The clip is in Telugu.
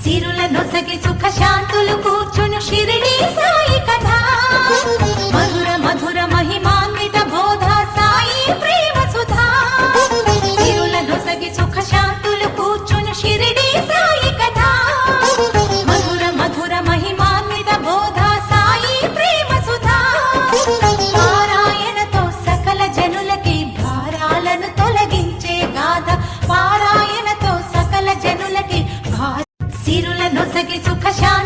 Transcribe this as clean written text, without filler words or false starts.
సిరుల నొసగి సుఖ శాంతులు కూర్చును షిరిడి సాయి కథ మధుర మధుర మహిమాన్విత బోధ సాయి ప్రేమ సుధా సిరుల నొసగి సుఖ శాంతులు కూర్చును షిరిడి సాయి కథ మధుర మధుర మహిమాన్విత బోధ సాయి ప్రేమ సుధా పారాయణతో సకల జనులకి భారాలను తొలగించే గాథ పారాయణతో సకల జనులకి సిరుల నొసగి సుఖ శాంతి